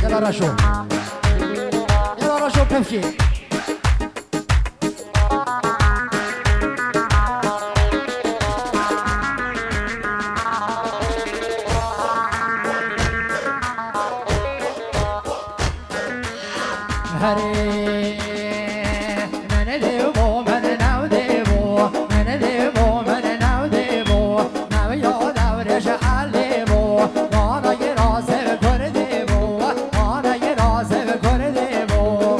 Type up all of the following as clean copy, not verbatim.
يلا رشو يلا رشو بمشي هري من ديبو من ناو ديبو من ديبو من ناو ديبو ناو يو دور شعليبو وانا يراسب كرديبو وانا يراسب كرديبو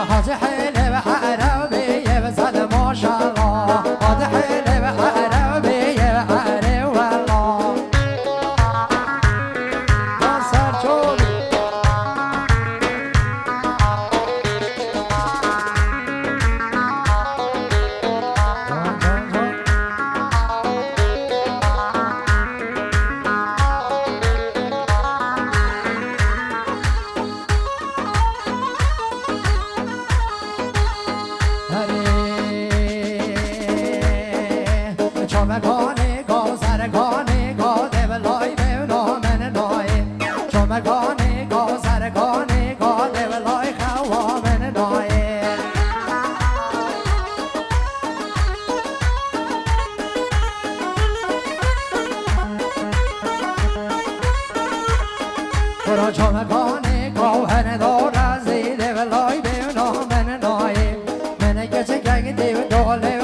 حاجة حلوة عربية بزاد ما شاء الله حاجة حلوة عربية عربي والله ما صار شولي چمگانی گو سرگانی گو دیولای بیونا من نای چمگانی گو سرگانی گو دیولای خوا من نای برو چمگانی گو هن دو رازی دیولای بیونا من نای من گچه گنگ دیو دوله